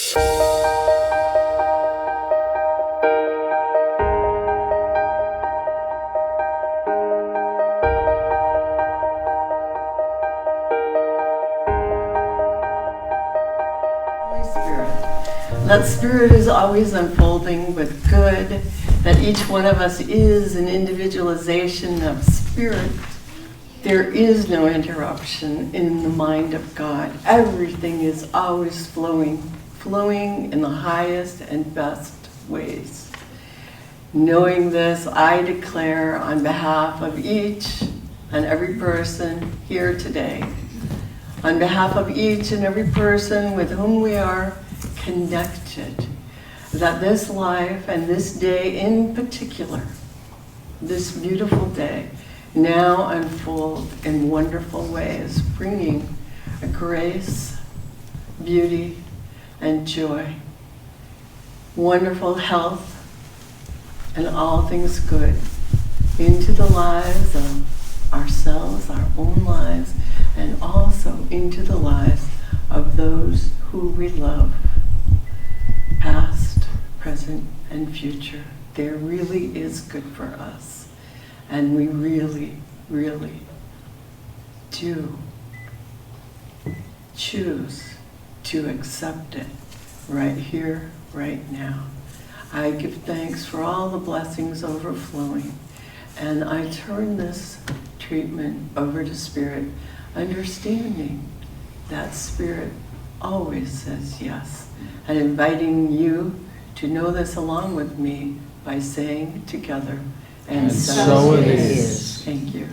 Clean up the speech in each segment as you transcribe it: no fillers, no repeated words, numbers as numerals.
That Spirit is always unfolding with good, that each one of us is an individualization of Spirit. There is no interruption in the mind of God. Everything is always flowing in the highest and best ways. Knowing this, I declare on behalf of each and every person here today, on behalf of each and every person with whom we are connected, that this life and this day in particular, this beautiful day, now unfold in wonderful ways, bringing a grace, beauty, and joy, wonderful health, and all things good into the lives of ourselves, our own lives, and also into the lives of those who we love, past, present, and future. There really is good for us, and we really, really do choose to accept it right here, right now. I give thanks for all the blessings overflowing, and I turn this treatment over to Spirit, understanding that Spirit always says yes, and inviting you to know this along with me by saying together, and so it is. Thank you.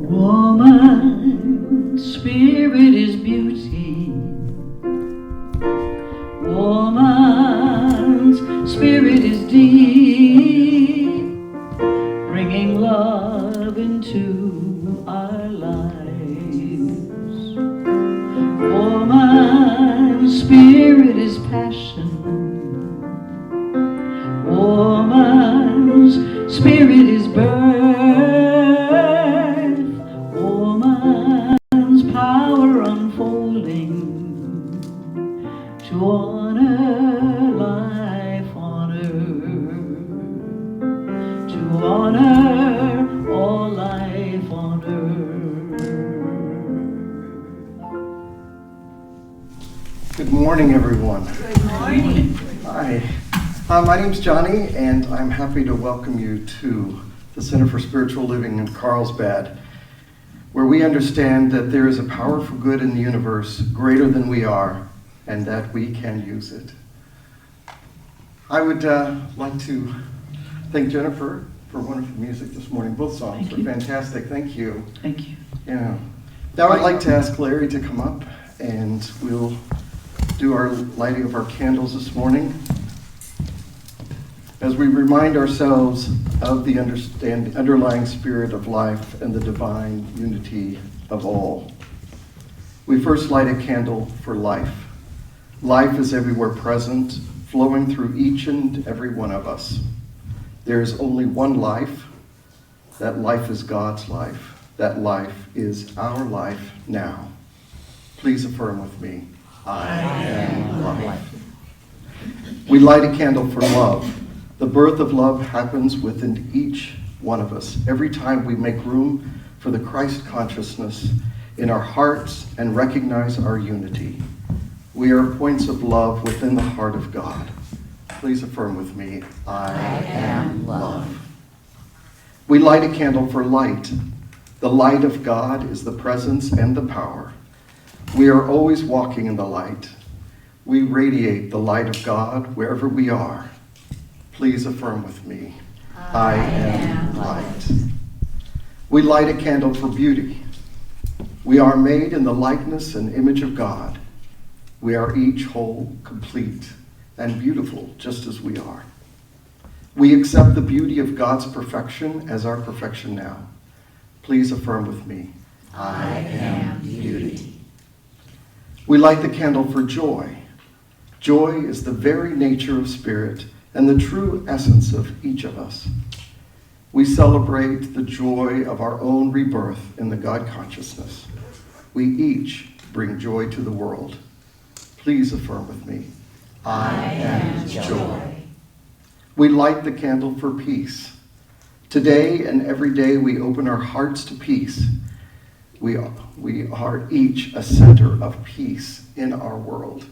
Woman, Spirit is beauty. Woman's Spirit is deep, bringing love into our lives. Woman's Spirit is passion. Woman's Spirit is birth. Woman's power unfolding to honor life on earth, to honor all life on earth. Good morning, everyone. Good morning. Hi. My name's Johnny, and I'm happy to welcome you to the Center for Spiritual Living in Carlsbad, where we understand that there is a power for good in the universe greater than we are, and that we can use it. I would like to thank Jennifer for wonderful music this morning. Both songs were fantastic. Thank you. Thank you. Yeah. Now I'd like to ask Larry to come up, and we'll do our lighting of our candles this morning as we remind ourselves of the underlying spirit of life and the divine unity of all. We first light a candle for life. Life is everywhere present, flowing through each and every one of us. There is only one life. That life is God's life. That life is our life now. Please affirm with me, I am life. We light a candle for love. The birth of love happens within each one of us every time we make room for the Christ consciousness in our hearts and recognize our unity. We are points of love within the heart of God. Please affirm with me, I am love. We light a candle for light. The light of God is the presence and the power. We are always walking in the light. We radiate the light of God wherever we are. Please affirm with me, I am light. We light a candle for beauty. We are made in the likeness and image of God. We are each whole, complete, and beautiful just as we are. We accept the beauty of God's perfection as our perfection now. Please affirm with me, I am beauty. We light the candle for joy. Joy is the very nature of spirit and the true essence of each of us. We celebrate the joy of our own rebirth in the God consciousness. We each bring joy to the world. Please affirm with me. I am joy. We light the candle for peace. Today and every day we open our hearts to peace. We are each a center of peace in our world.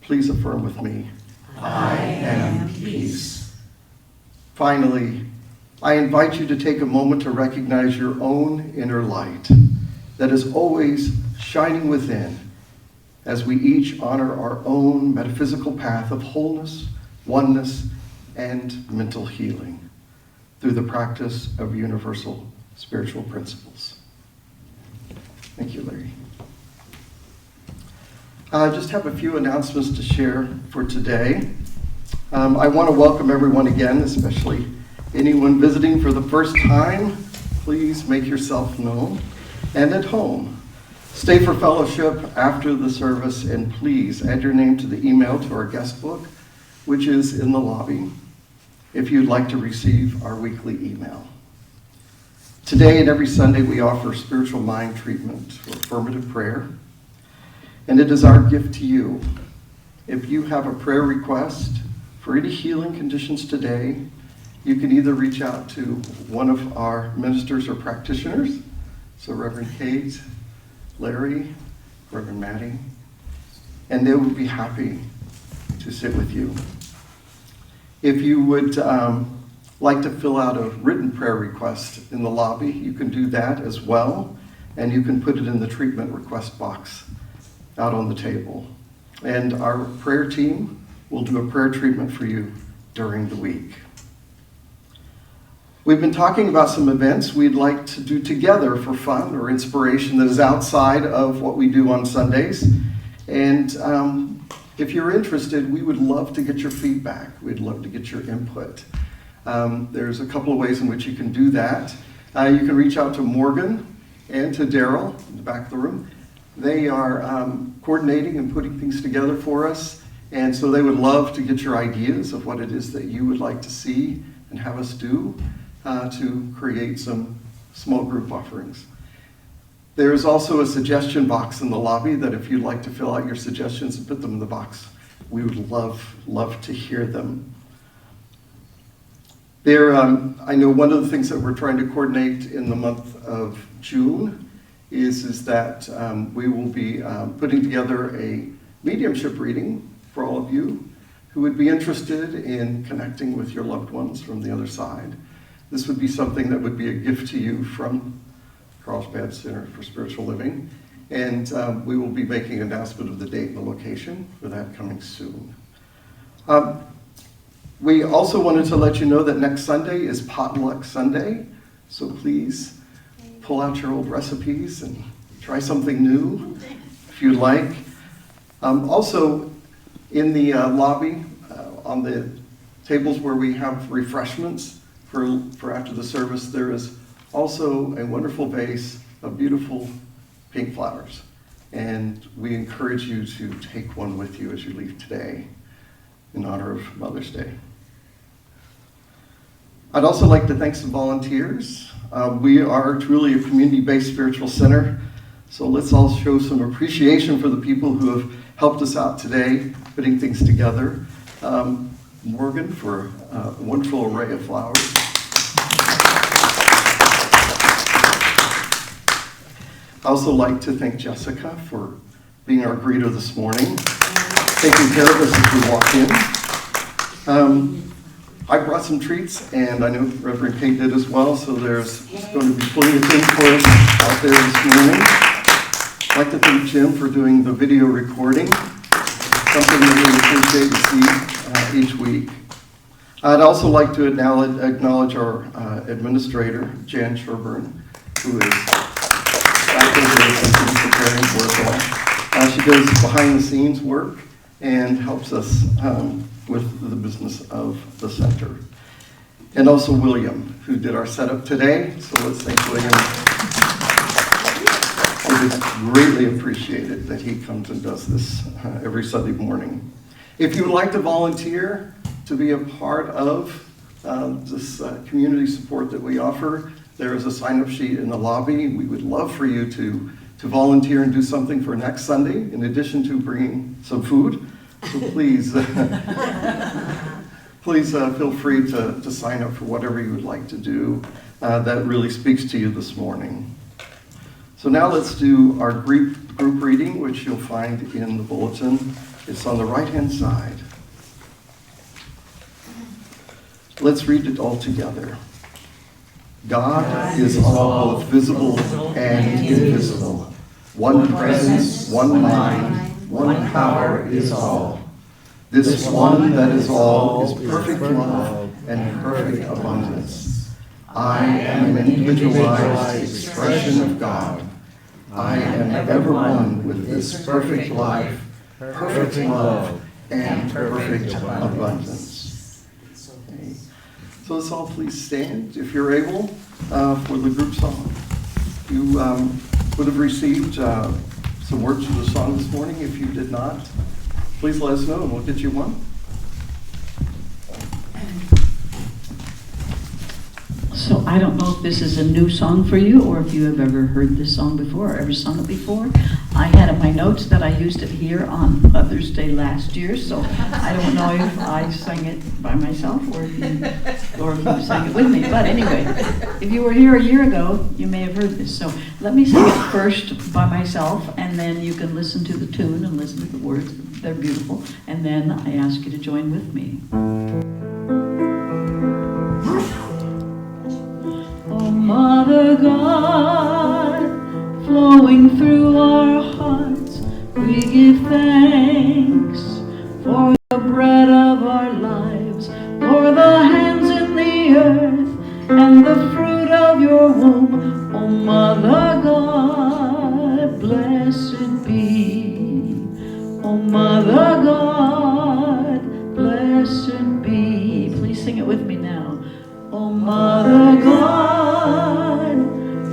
Please affirm with me. I am peace. Finally, I invite you to take a moment to recognize your own inner light that is always shining within as we each honor our own metaphysical path of wholeness, oneness, and mental healing through the practice of universal spiritual principles. Thank you, Larry. I just have a few announcements to share for today. I want to welcome everyone again, especially anyone visiting for the first time. Please make yourself known and at home. Stay for fellowship after the service, and please add your name to the email to our guest book, which is in the lobby, if you'd like to receive our weekly email. Today and every Sunday we offer spiritual mind treatment or affirmative prayer, and it is our gift to you. If you have a prayer request for any healing conditions today, you can either reach out to one of our ministers or practitioners, so Reverend Kate, Larry, Reverend Maddie, and they would be happy to sit with you. If you would like to fill out a written prayer request in the lobby, you can do that as well, and you can put it in the treatment request box out on the table. And our prayer team will do a prayer treatment for you during the week. We've been talking about some events we'd like to do together for fun or inspiration that is outside of what we do on Sundays. And if you're interested, we would love to get your feedback. We'd love to get your input. There's a couple of ways in which you can do that. You can reach out to Morgan and to Daryl in the back of the room. They are coordinating and putting things together for us. And so they would love to get your ideas of what it is that you would like to see and have us do to create some small group offerings. There is also a suggestion box in the lobby that if you'd like to fill out your suggestions and put them in the box, we would love to hear them. I know one of the things that we're trying to coordinate in the month of June is that we will be putting together a mediumship reading for all of you who would be interested in connecting with your loved ones from the other side. This would be something that would be a gift to you from Carlsbad Center for Spiritual Living, and we will be making an announcement of the date and the location for that coming soon. We also wanted to let you know that next Sunday is Potluck Sunday, so please pull out your old recipes and try something new if you'd like. Also, in the lobby, on the tables where we have refreshments for after the service, there is also a wonderful vase of beautiful pink flowers. And we encourage you to take one with you as you leave today in honor of Mother's Day. I'd also like to thank some volunteers. We are truly a community-based spiritual center, so let's all show some appreciation for the people who have helped us out today, putting things together. Morgan for a wonderful array of flowers. I also like to thank Jessica for being our greeter this morning, taking care of us as we walk in. I brought some treats, and I know Reverend Kate did as well, so there's going to be plenty of things for us out there this morning. I'd like to thank Jim for doing the video recording, something that we appreciate and see each week. I'd also like to acknowledge our administrator, Jan Sherburne, who is preparing for us all. She does behind-the-scenes work and helps us with the business of the center. And also William, who did our setup today. So let's thank William. It is greatly appreciated that he comes and does this every Sunday morning. If you would like to volunteer to be a part of this community support that we offer, there is a sign-up sheet in the lobby. We would love for you to volunteer and do something for next Sunday, in addition to bringing some food. So please, please feel free to sign up for whatever you would like to do. That really speaks to you this morning. So now let's do our group reading, which you'll find in the bulletin. It's on the right-hand side. Let's read it all together. God is all, both visible and invisible. One presence, one mind, one power is all. This one that is all is perfect love and perfect abundance. I am an individualized expression of God. I am ever one with this perfect life, perfect love, and perfect abundance. Okay. So let's all please stand, if you're able, for the group song. You would have received some words to the song this morning. If you did not, please let us know and we'll get you one. So I don't know if this is a new song for you or if you have ever heard this song before or ever sung it before. I had in my notes that I used it here on Mother's Day last year, so I don't know if I sang it by myself or if you sang it with me. But anyway, if you were here a year ago, you may have heard this. So let me sing it first by myself, and then you can listen to the tune and listen to the words. They're beautiful. And then I ask you to join with me. Mother God, flowing through our hearts, we give thanks for the bread of our lives, for the hands in the earth, and the fruit of your womb. O Mother God, blessed be. O Mother God, blessed be. Please sing it with me now. O Mother God,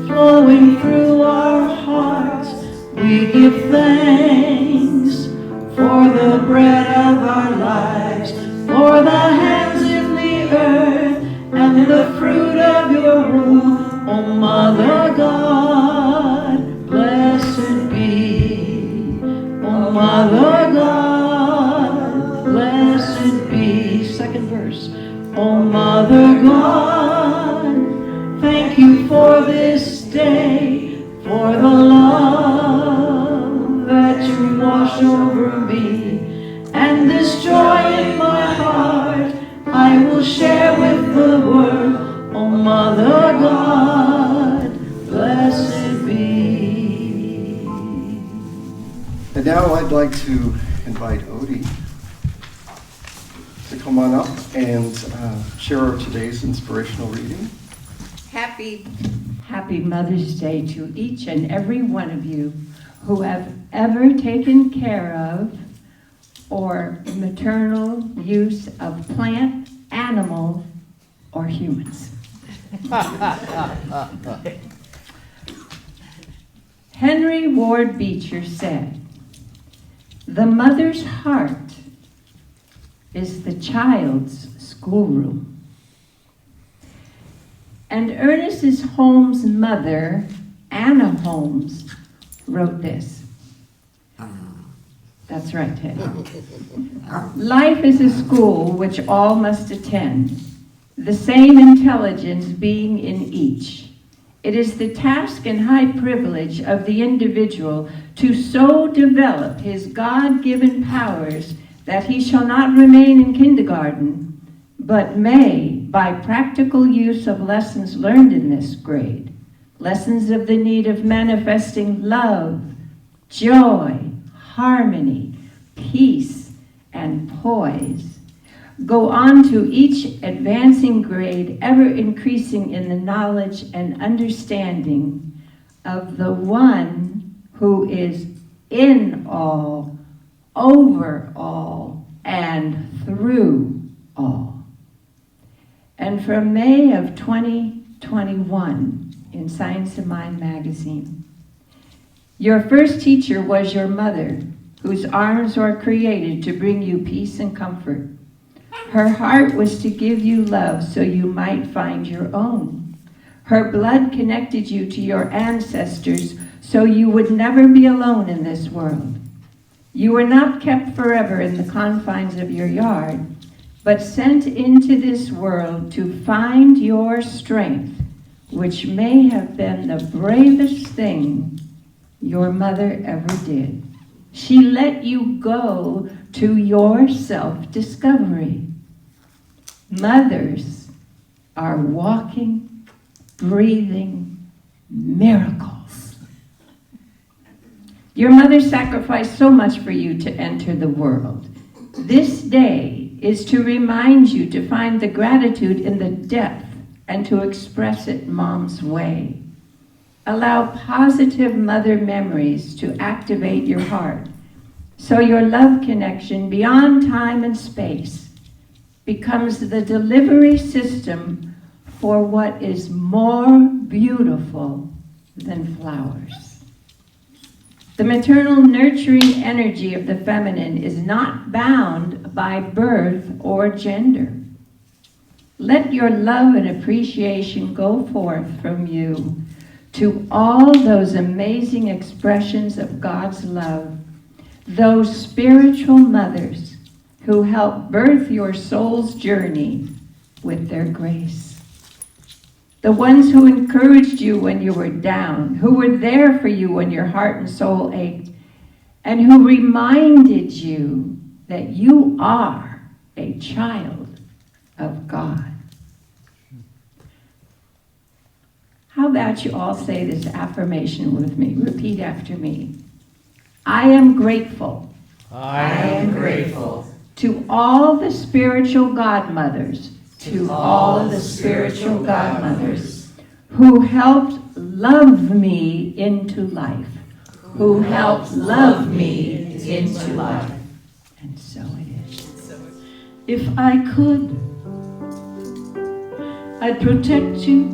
flowing through our hearts, we give thanks for the bread of our lives, for the hands in the earth, and the fruit of your womb. O Mother God, blessed be. O Mother God, blessed be. Second verse. O Mother God, thank you for this day, for the love that you wash over me, and this joy in my heart I will share with the world. O Mother God, blessed be. And now I'd like to invite Odie to come on up and share today's inspirational reading. Happy Mother's Day to each and every one of you who have ever taken care of or maternal use of plant, animal, or humans. Henry Ward Beecher said, "The mother's heart is the child's schoolroom." And ErnestHolmes' mother, Anna Holmes, wrote this. That's right, Ted. "Life is a school which all must attend, the same intelligence being in each. It is the task and high privilege of the individual to so develop his God-given powers that he shall not remain in kindergarten, but may, by practical use of lessons learned in this grade, lessons of the need of manifesting love, joy, harmony, peace, and poise, go on to each advancing grade, ever increasing in the knowledge and understanding of the one who is in all, over all, and through all." And from May of 2021 in Science of Mind magazine, "Your first teacher was your mother, whose arms were created to bring you peace and comfort. Her heart was to give you love so you might find your own. Her blood connected you to your ancestors so you would never be alone in this world. You were not kept forever in the confines of your yard, but sent into this world to find your strength, which may have been the bravest thing your mother ever did. She let you go to your self-discovery. Mothers are walking, breathing miracles. Your mother sacrificed so much for you to enter the world. This day is to remind you to find the gratitude in the depth and to express it Mom's way. Allow positive mother memories to activate your heart, so your love connection beyond time and space becomes the delivery system for what is more beautiful than flowers. The maternal nurturing energy of the feminine is not bound by birth or gender. Let your love and appreciation go forth from you to all those amazing expressions of God's love, those spiritual mothers who help birth your soul's journey with their grace. The ones who encouraged you when you were down, who were there for you when your heart and soul ached, and who reminded you that you are a child of God. How about you all say this affirmation with me? Repeat after me. I am grateful. I am grateful To all the spiritual godmothers. to all the spiritual godmothers Who helped love me into life. who helped love me into life. And so it is. If I could, I'd protect you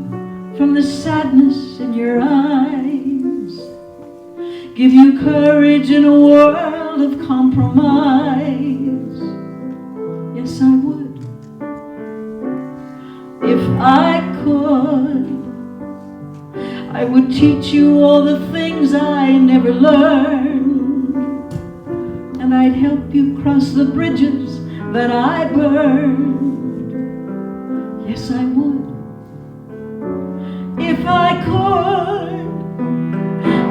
from the sadness in your eyes, give you courage in a world of compromise. Yes, I would. If I could, I would teach you all the things I never learned, and I'd help you cross the bridges that I burned. Yes, I would. If I could,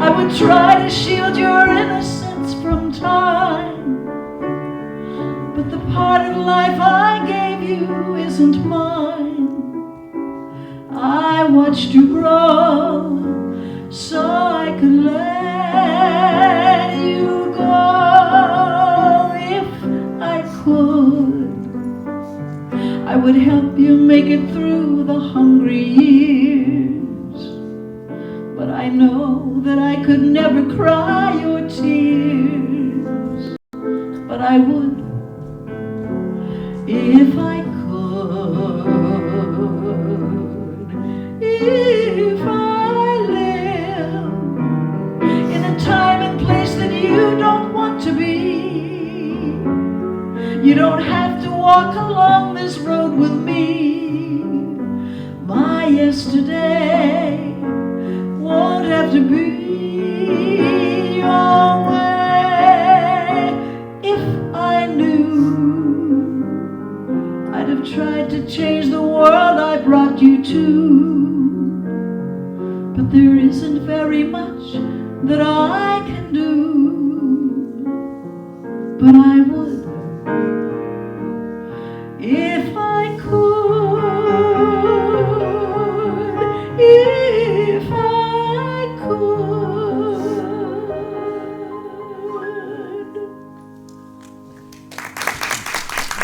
I would try to shield your innocence from time, but the part of life I gave you isn't mine. I watched you grow so I could let you go. If I could, I would help you make it through the hungry years. But I know that I could never cry your tears. But I would, if I could, if I live in a time and place that you don't want to be. You don't have to walk along this road with me. My yesterday won't have to be your way. If I knew, I'd have tried to change the world I brought you to. But there isn't very much that I can do. But I would, if I could, if I could.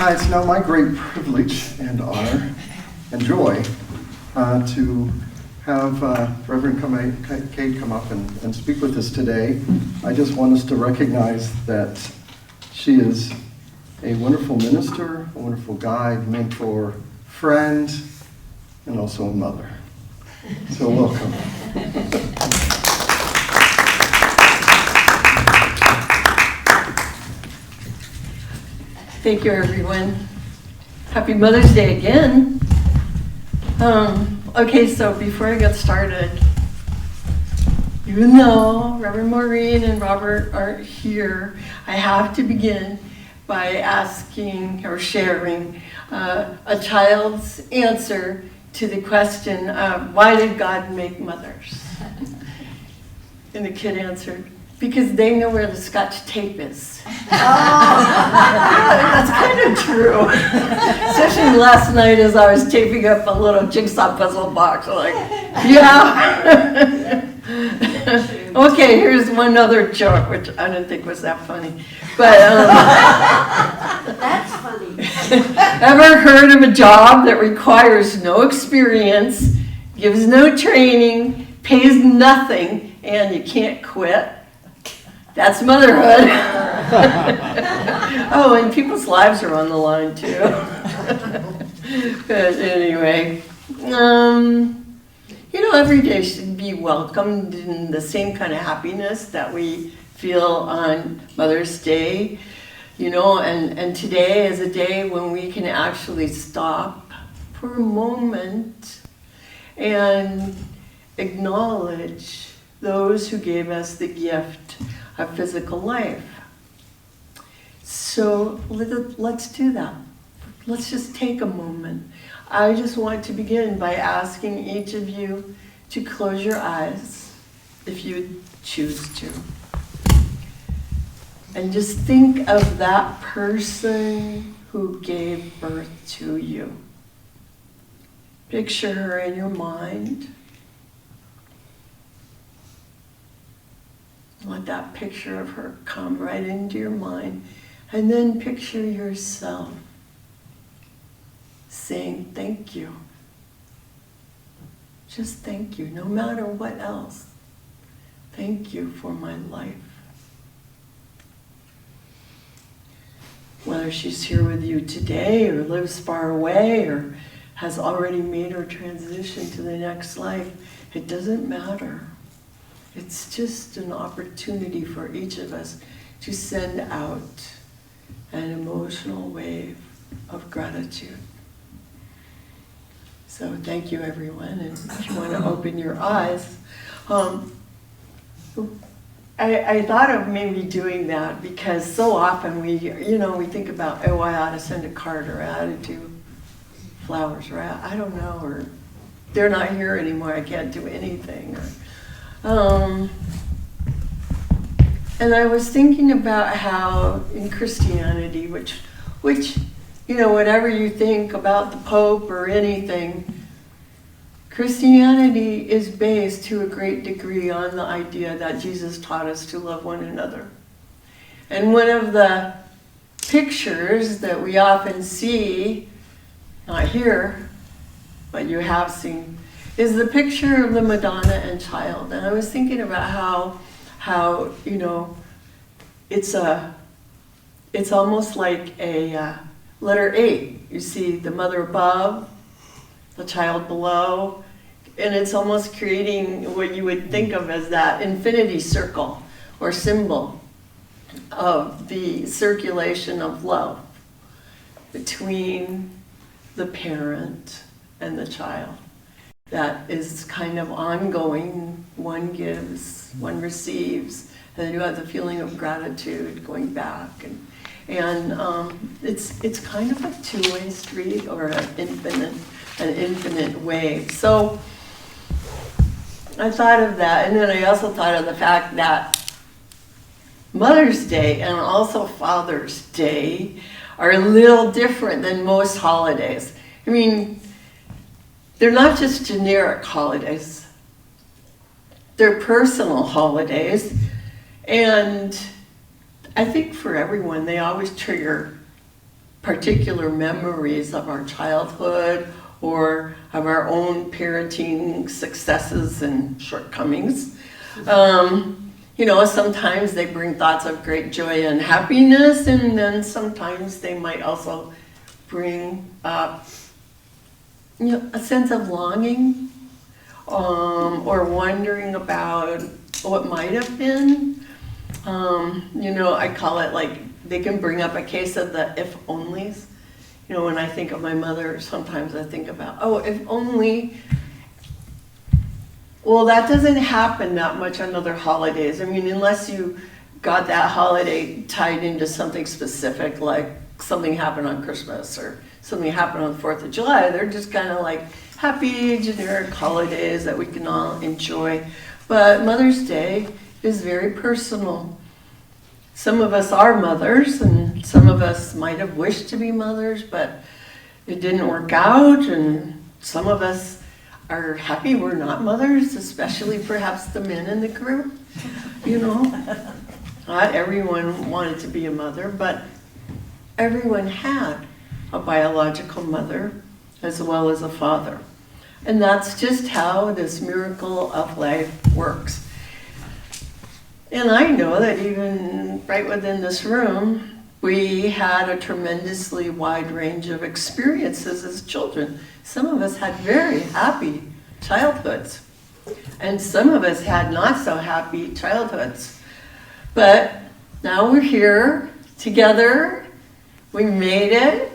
It's now my great privilege and honor and joy to have Reverend Kate come up and speak with us today. I just want us to recognize that she is a wonderful minister, a wonderful guide, mentor, friend, and also a mother. So welcome. Thank you, everyone. Happy Mother's Day again. Okay, so before I get started, even though Reverend Maureen and Robert aren't here, I have to begin by asking or sharing a child's answer to the question of why did God make mothers? And the kid answered, because they know where the Scotch tape is. That's kind of true. Especially last night as I was taping up a little jigsaw puzzle box. I'm like, yeah. Okay, here's one other joke, which I didn't think was that funny. But That's funny. ever heard of a job that requires no experience, gives no training, pays nothing, and you can't quit? That's motherhood. Oh, and people's lives are on the line too. But anyway, every day should be welcomed in the same kind of happiness that we feel on Mother's Day. And today is a day when we can actually stop for a moment and acknowledge those who gave us the gift of physical life. So let's do that. Let's just take a moment. I just want to begin by asking each of you to close your eyes if you choose to. And just think of that person who gave birth to you. Picture her in your mind. Let that picture of her come right into your mind. And then picture yourself saying thank you. Just thank you, no matter what else. Thank you for my life. Whether she's here with you today or lives far away or has already made her transition to the next life, it doesn't matter. It's just an opportunity for each of us to send out an emotional wave of gratitude. So thank you, everyone. And if you want to open your eyes, I thought of maybe doing that because so often we think about, oh, I ought to send a card or I ought to do flowers, or I don't know, or they're not here anymore, I can't do anything. And I was thinking about how in Christianity, which whatever you think about the Pope or anything, Christianity is based to a great degree on the idea that Jesus taught us to love one another. And one of the pictures that we often see, not here, but you have seen, is the picture of the Madonna and Child. And I was thinking about how it's almost like a letter A. You see the mother above, the child below, and it's almost creating what you would think of as that infinity circle or symbol of the circulation of love between the parent and the child. That is kind of ongoing. One gives, one receives, and then you have the feeling of gratitude going back. And it's kind of a two-way street or an infinite wave. So I thought of that, and then I also thought of the fact that Mother's Day and also Father's Day are a little different than most holidays. I mean, they're not just generic holidays. They're personal holidays. And I think for everyone, they always trigger particular memories of our childhood or of our own parenting successes and shortcomings. Sometimes they bring thoughts of great joy and happiness, and then sometimes they might also bring up a sense of longing or wondering about what might have been. I call it like they can bring up a case of the if-onlys. You know, when I think of my mother, sometimes I think about, oh, if only, well, that doesn't happen that much on other holidays. I mean, unless you got that holiday tied into something specific, like something happened on Christmas or something happened on the 4th of July, they're just kind of like happy, generic holidays that we can all enjoy. But Mother's Day is very personal. Some of us are mothers, and some of us might have wished to be mothers, but it didn't work out, and some of us are happy we're not mothers, especially perhaps the men in the group. You know, not everyone wanted to be a mother, but everyone had a biological mother as well as a father. And that's just how this miracle of life works. And I know that even right within this room, we had a tremendously wide range of experiences as children. Some of us had very happy childhoods, and some of us had not so happy childhoods. But now we're here together, we made it,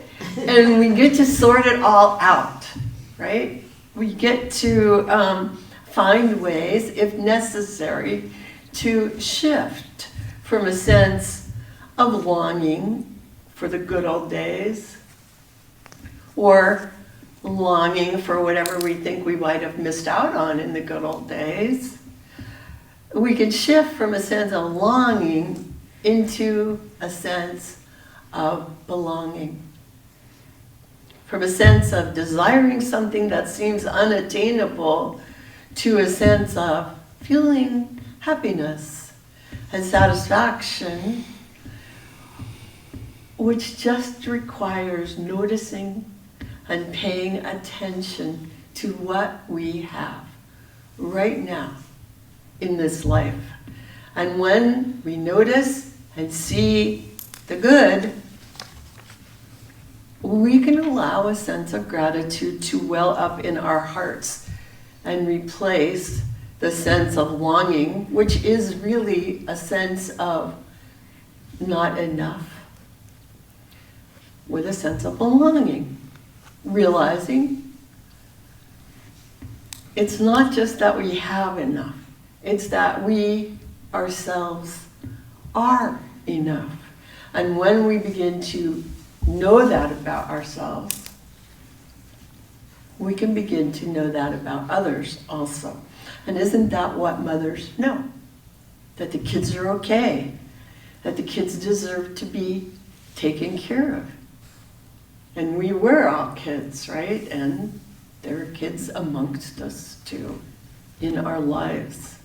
and we get to sort it all out, right? We get to find ways, if necessary, to shift from a sense of longing for the good old days, or longing for whatever we think we might have missed out on in the good old days. We can shift from a sense of longing into a sense of belonging. From a sense of desiring something that seems unattainable to a sense of feeling happiness and satisfaction, which just requires noticing and paying attention to what we have right now in this life. And when we notice and see the good, we can allow a sense of gratitude to well up in our hearts and replace the sense of longing, which is really a sense of not enough, with a sense of belonging. Realizing it's not just that we have enough, it's that we ourselves are enough. And when we begin to know that about ourselves, we can begin to know that about others also. And isn't that what mothers know? That the kids are okay, that the kids deserve to be taken care of. And we were all kids, right? And there are kids amongst us too, in our lives.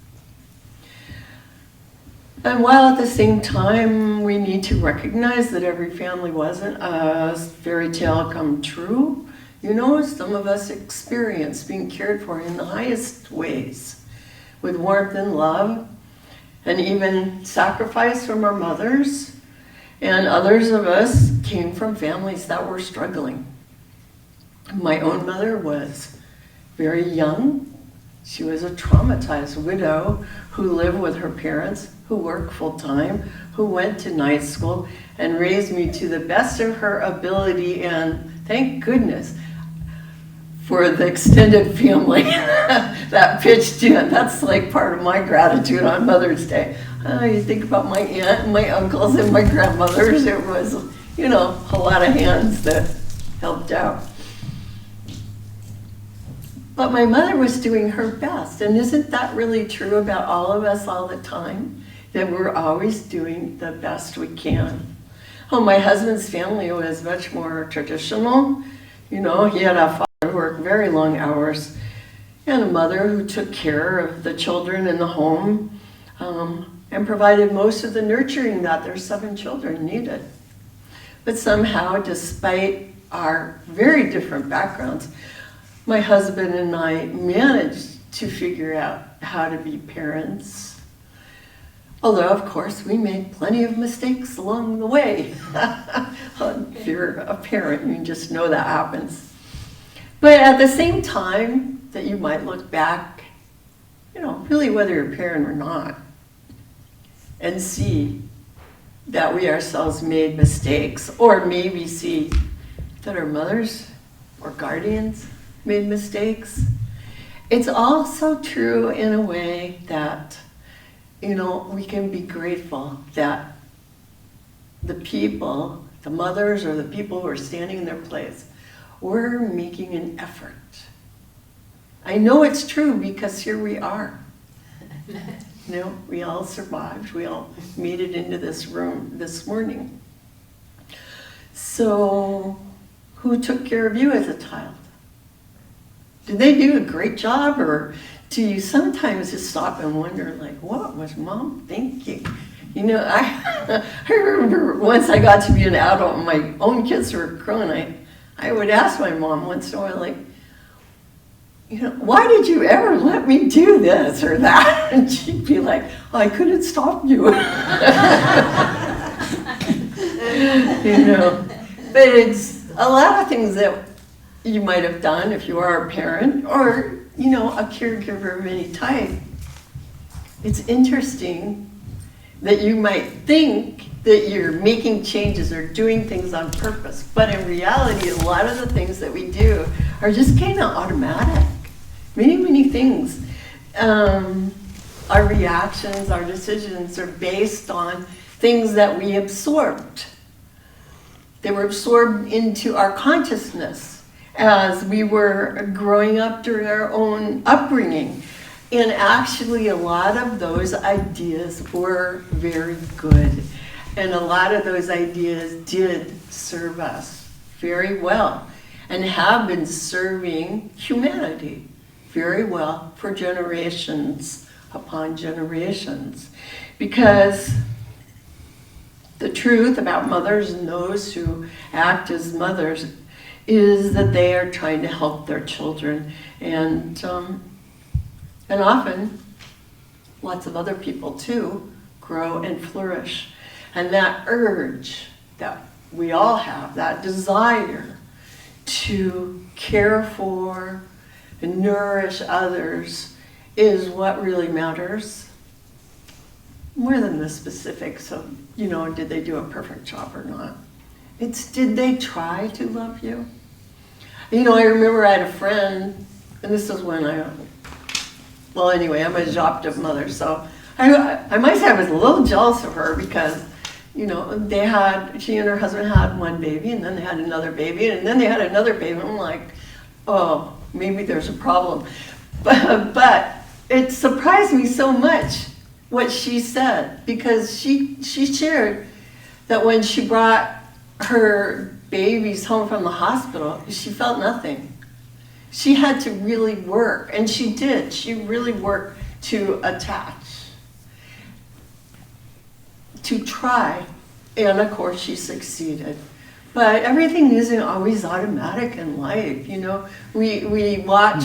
And while at the same time we need to recognize that every family wasn't a fairy tale come true, you know, some of us experience being cared for in the highest ways, with warmth and love, and even sacrifice from our mothers. And others of us came from families that were struggling. My own mother was very young. She was a traumatized widow who lived with her parents, who worked full-time, who went to night school, and raised me to the best of her ability, and thank goodness for the extended family that pitched in. That's like part of my gratitude on Mother's Day. You think about my aunt and my uncles and my grandmothers, it was, you know, a lot of hands that helped out. But my mother was doing her best, and isn't that really true about all of us all the time? That we're always doing the best we can. Oh, my husband's family was much more traditional. You know, he had a father who worked very long hours, and a mother who took care of the children in the home, and provided most of the nurturing that their 7 children needed. But somehow, despite our very different backgrounds, my husband and I managed to figure out how to be parents. Although, of course, we made plenty of mistakes along the way. If you're a parent, you just know that happens. But at the same time that you might look back, you know, really whether you're a parent or not, and see that we ourselves made mistakes, or maybe see that our mothers or guardians made mistakes. It's also true in a way that, we can be grateful that the people, the mothers or the people who are standing in their place, were making an effort. I know it's true because here we are. We all survived. We all made it into this room this morning. So, who took care of you as a child? Did they do a great job, or do you sometimes just stop and wonder, like, what was Mom thinking? I remember once I got to be an adult and my own kids were grown, I would ask my mom once in a while, like, why did you ever let me do this or that? And she'd be like, I couldn't stop you. But it's a lot of things that you might have done if you are a parent or, a caregiver of any type. It's interesting that you might think that you're making changes or doing things on purpose, but in reality, a lot of the things that we do are just kind of automatic. Many things. Our reactions, our decisions are based on things that we absorbed. They were absorbed into our consciousness as we were growing up during our own upbringing. And actually, a lot of those ideas were very good. And a lot of those ideas did serve us very well and have been serving humanity very well for generations upon generations. Because the truth about mothers and those who act as mothers is that they are trying to help their children. And often, lots of other people too grow and flourish. And that urge that we all have, that desire to care for and nourish others, is what really matters. More than the specifics of, did they do a perfect job or not? It's, did they try to love you? I remember I had a friend, and this is when I'm a adoptive mother, so I might say I was a little jealous of her because, she and her husband had one baby, and then they had another baby, and then they had another baby. I'm like, oh, maybe there's a problem. But it surprised me so much what she said, because she shared that when she brought her babies home from the hospital, she felt nothing. She had to really work, and she did. She really worked to attach, to try, and of course she succeeded. But everything isn't always automatic in life, We watch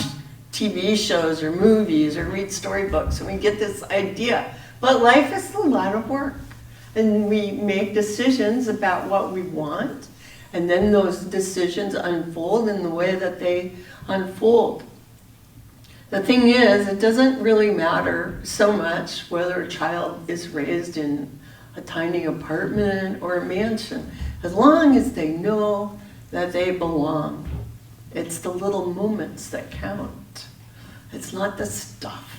TV shows or movies or read storybooks and we get this idea. But life is a lot of work. And we make decisions about what we want, and then those decisions unfold in the way that they unfold. The thing is, it doesn't really matter so much whether a child is raised in a tiny apartment or a mansion, as long as they know that they belong. It's the little moments that count. It's not the stuff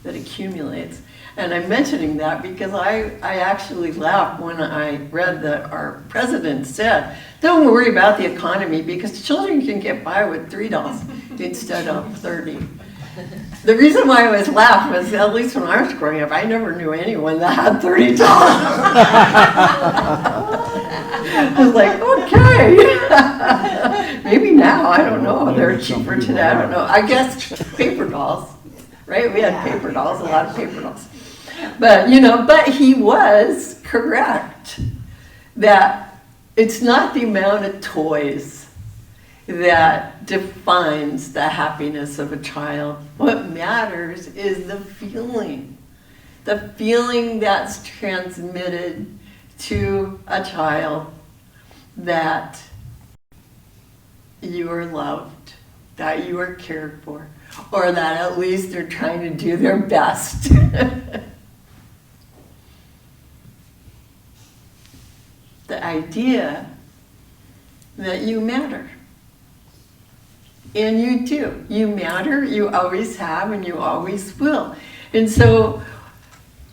that accumulates. And I'm mentioning that because I actually laughed when I read that our president said, don't worry about the economy because children can get by with $3 instead of 30. The reason why I was laughing was, at least when I was growing up, I never knew anyone that had $30. I was like, okay. Maybe now, I don't know. They're cheaper today, I don't know. I guess paper dolls, right? We had paper dolls, a lot of paper dolls. But, but he was correct that it's not the amount of toys that defines the happiness of a child. What matters is the feeling that's transmitted to a child that you are loved, that you are cared for, or that at least they're trying to do their best. The idea that you matter. And you do. You matter, you always have, and you always will. And so,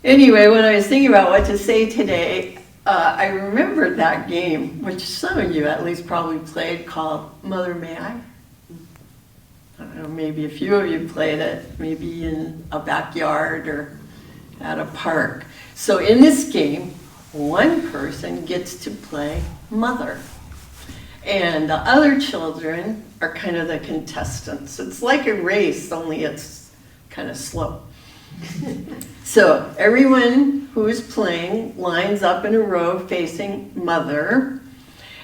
anyway, when I was thinking about what to say today, I remembered that game, which some of you at least probably played, called Mother May I? I don't know, maybe a few of you played it, maybe in a backyard or at a park. So in this game, one person gets to play mother. And the other children are kind of the contestants. It's like a race, only it's kind of slow. So everyone who is playing lines up in a row facing mother,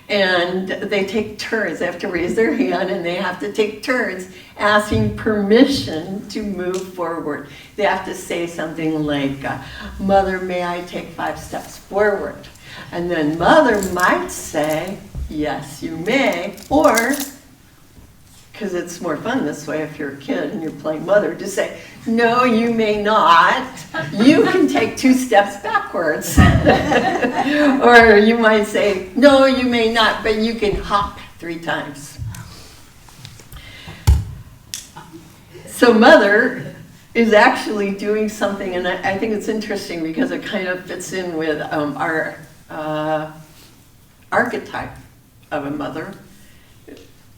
and they take turns. They have to raise their hand, and they have to take turns asking permission to move forward. They have to say something like, "Mother, may I take 5 steps forward?" And then mother might say, "Yes, you may," or, because it's more fun this way if you're a kid and you're playing mother, to say, "No, you may not. You can take 2 steps backwards." Or you might say, "No, you may not, but you can hop 3 times." So mother is actually doing something, and I think it's interesting because it kind of fits in with our archetype of a mother.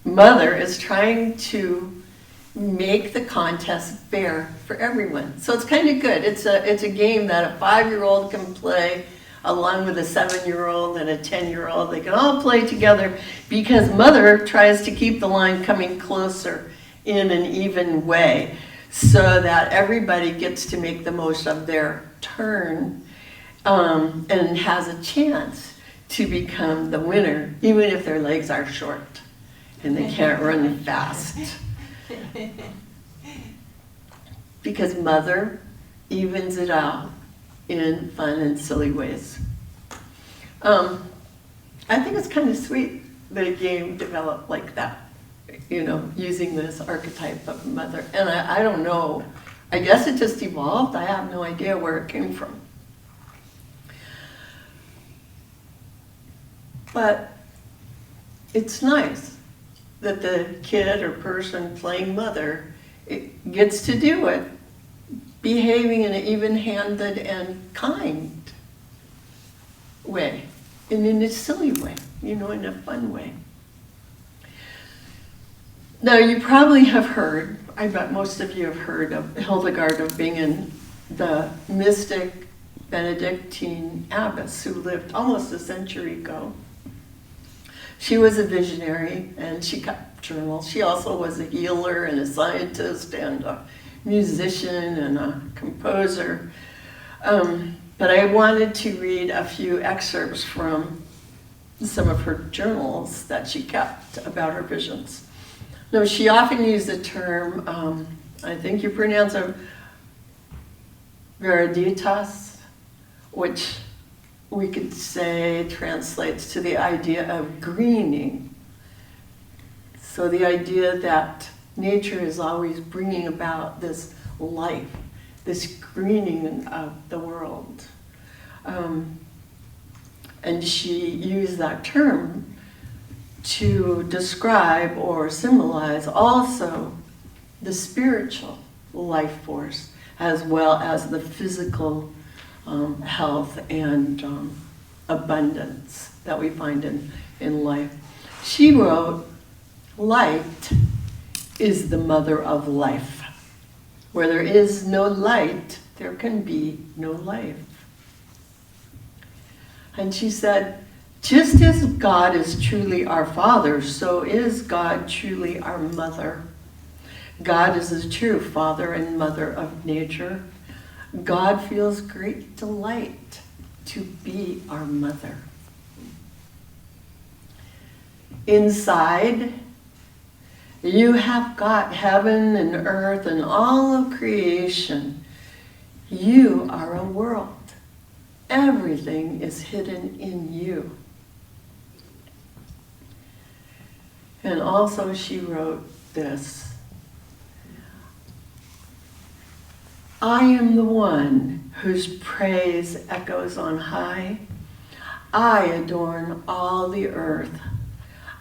Mother is trying to make the contest fair for everyone. So it's kind of good. It's a game that a 5-year-old can play along with a 7-year-old and a 10-year-old. They can all play together because mother tries to keep the line coming closer in an even way so that everybody gets to make the most of their turn and has a chance to become the winner, even if their legs are short and they can't run fast. Because mother evens it out in fun and silly ways. I think it's kind of sweet that a game developed like that, you know, using this archetype of mother. And I don't know, I guess it just evolved. I have no idea where it came from. But it's nice that the kid or person playing mother gets to do it, behaving in an even-handed and kind way, and in a silly way, you know, in a fun way. Now, you probably have heard, I bet most of you have heard of Hildegard of Bingen, the mystic Benedictine abbess who lived almost a century ago. She was a visionary, and she kept journals. She also was a healer and a scientist and a musician and a composer. But I wanted to read a few excerpts from some of her journals that she kept about her visions. Now, she often used the term, I think you pronounce it Veriditas, which we could say translates to the idea of greening. So the idea that nature is always bringing about this life, this greening of the world. And she used that term to describe or symbolize also the spiritual life force as well as the physical health and abundance that we find in life. She wrote, "Light is the mother of life. Where there is no light, there can be no life." And she said, "Just as God is truly our Father, so is God truly our mother. God is the true Father and Mother of nature. God feels great delight to be our mother. Inside, you have got heaven and earth and all of creation. You are a world. Everything is hidden in you." And also she wrote this, "I am the one whose praise echoes on high. I adorn all the earth.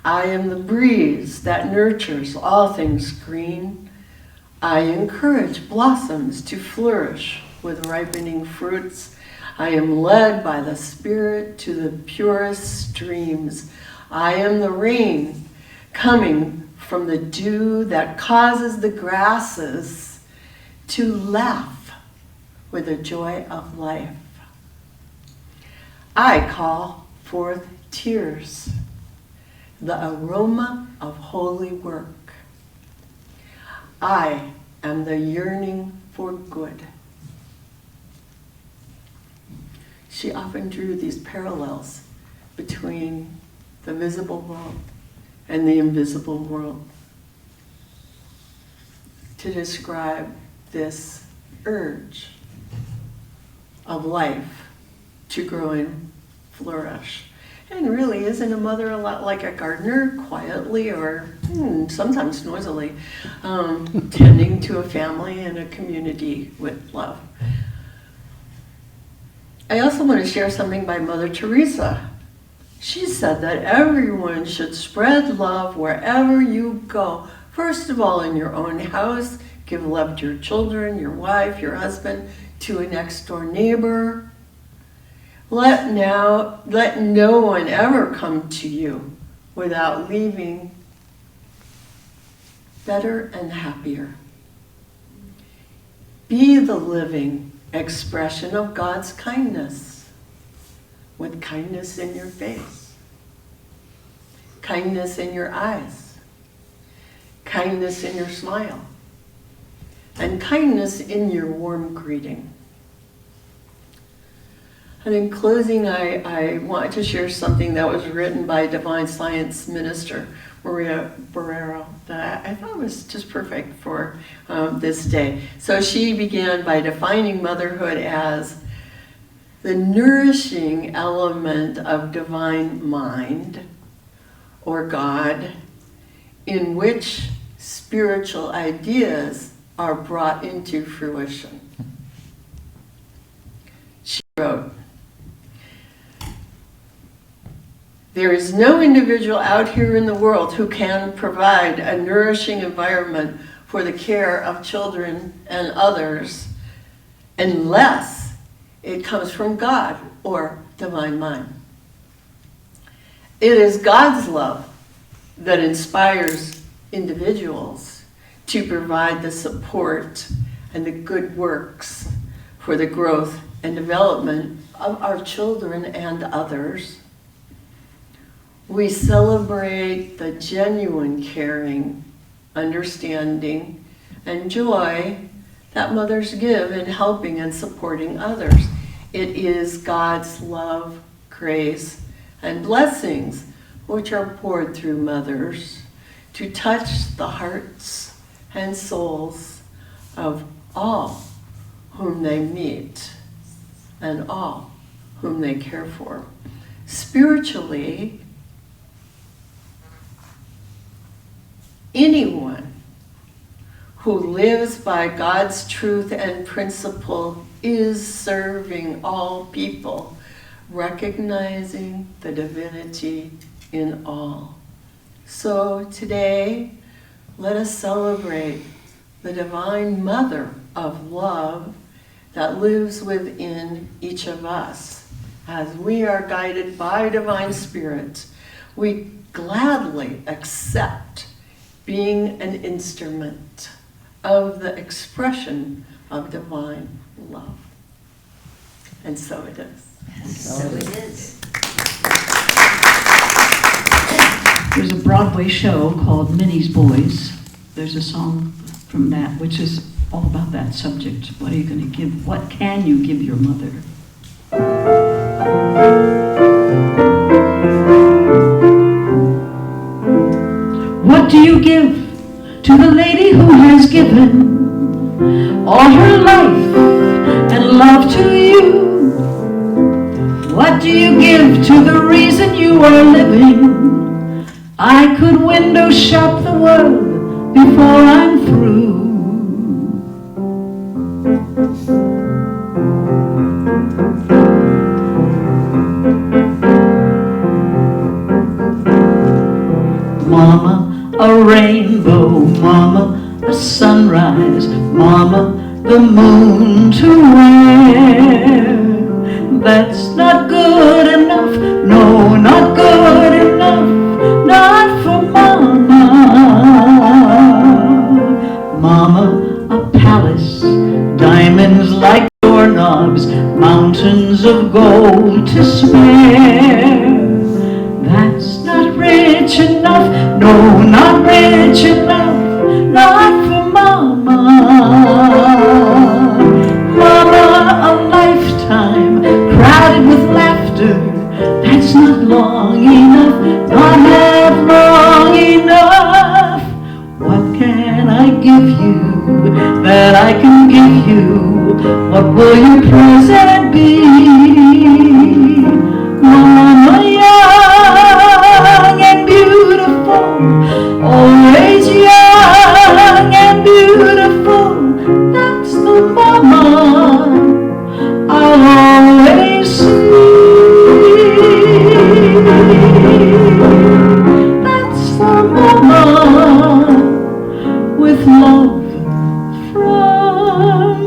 I am the breeze that nurtures all things green. I encourage blossoms to flourish with ripening fruits. I am led by the Spirit to the purest streams. I am the rain coming from the dew that causes the grasses to laugh with the joy of life. I call forth tears, the aroma of holy work. I am the yearning for good. She often drew these parallels between the visible world and the invisible world to describe this urge of life to grow and flourish. And really, isn't a mother a lot like a gardener, quietly or sometimes noisily, tending to a family and a community with love? I also want to share something by Mother Teresa. She said that everyone should spread love wherever you go. First of all, in your own house, give love to your children, your wife, your husband, to a next door neighbor. Let no one ever come to you without leaving better and happier. Be the living expression of God's kindness, with kindness in your face, kindness in your eyes, kindness in your smile, and kindness in your warm greeting. And in closing, I want to share something that was written by Divine Science Minister Maria Barrero that I thought was just perfect for this day. So she began by defining motherhood as the nourishing element of divine mind, or God, in which spiritual ideas are brought into fruition. She wrote, "There is no individual out here in the world who can provide a nourishing environment for the care of children and others unless it comes from God or divine mind. It is God's love that inspires individuals to provide the support and the good works for the growth and development of our children and others. We celebrate the genuine caring, understanding, and joy that mothers give in helping and supporting others. It is God's love, grace, and blessings which are poured through mothers to touch the hearts and souls of all whom they meet and all whom they care for. Spiritually, anyone who lives by God's truth and principle is serving all people, recognizing the divinity in all. So today, let us celebrate the divine mother of love that lives within each of us. As we are guided by divine spirit, we gladly accept being an instrument of the expression of divine love. And so it is. So it is. There's a Broadway show called Minnie's Boys. There's a song from that which is all about that subject. What are you going to give? What can you give your mother? What do you give to the lady who has given all her life and love to you? What do you give to the reason you are living? I could window shop the world before I'm through. a rainbow, mama, a sunrise, mama, the moon to wear. That's not good enough, no, not good enough, not for mama. Mama, a palace, diamonds like doorknobs, mountains of gold to spare. That's not rich enough, no, not rich enough, not for mama. Mama, a lifetime crowded with laughter, that's not long enough, not half long enough. What can I give you that I can give you? What will your present be? Mama, young and beautiful, always young and beautiful, that's the mama I'll always see. That's the mama with love from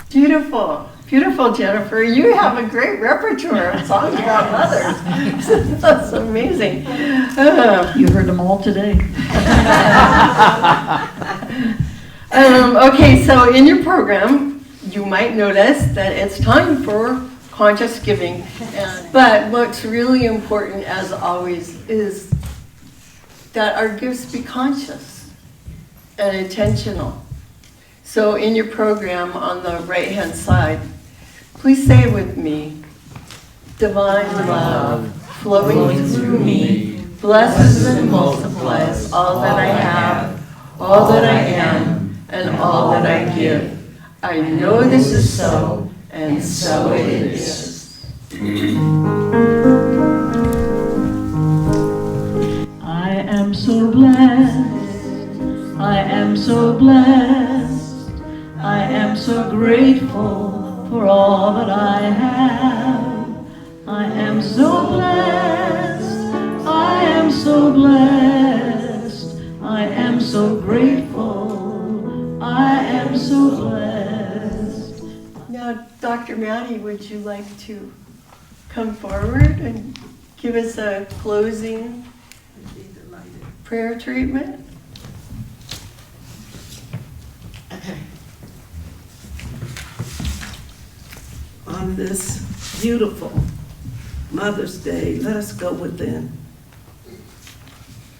Beautiful, beautiful, Jennifer. You have a great repertoire of songs about mothers. That's amazing. You heard them all today. Okay, so in your program, you might notice that it's time for conscious giving. But what's really important, as always, is that our gifts be conscious and intentional. So in your program on the right-hand side, please say with me, divine love flowing through me, blesses and multiplies all that I have, all that I am, and all that I give. I know this is so, and so it is. I am so blessed, I am so blessed, I am so grateful for all that I have. I am so blessed, I am so blessed, I am so grateful, I am so blessed. Now, Dr. Maddie, would you like to come forward and give us a closing prayer treatment? Okay. On this beautiful Mother's Day, let us go within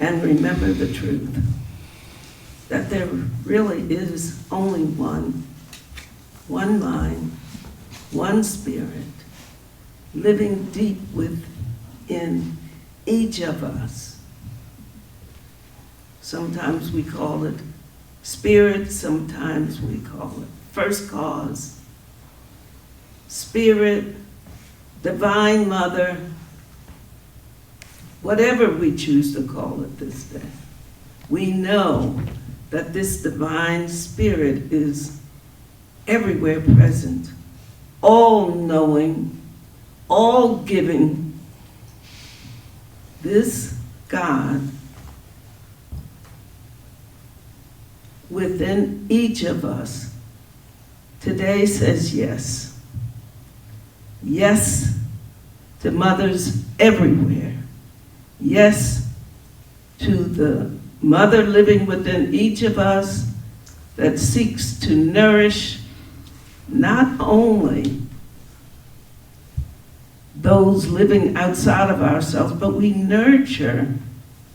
and remember the truth that there really is only one mind, one spirit, living deep within each of us. Sometimes we call it spirit, sometimes we call it first cause, spirit, divine mother, whatever we choose to call it this day. We know that this divine spirit is everywhere present, all knowing, all giving. This God within each of us today says yes. Yes to mothers everywhere. Yes to the mother living within each of us that seeks to nourish not only those living outside of ourselves, but we nurture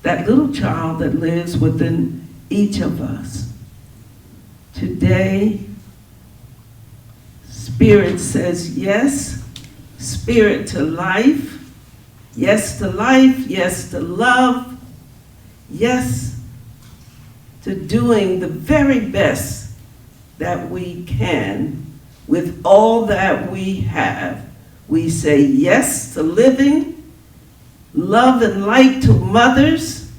that little child that lives within each of us. Today, Spirit says yes, Spirit to life, yes to life, yes to love, yes to doing the very best that we can with all that we have. We say yes to living, love and light to mothers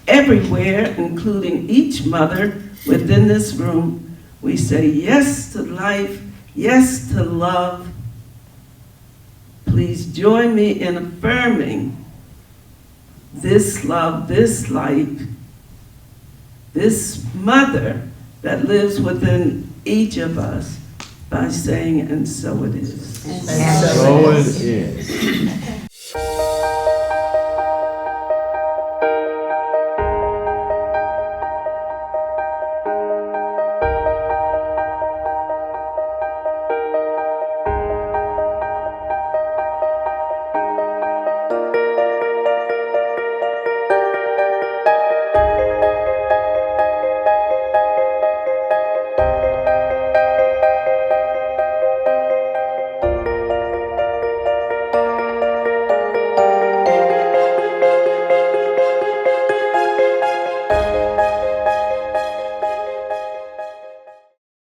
everywhere, including each mother within this room, we say yes to life, yes to love. Please join me in affirming this love, this light, this mother that lives within each of us by saying, and so it is. And so it is.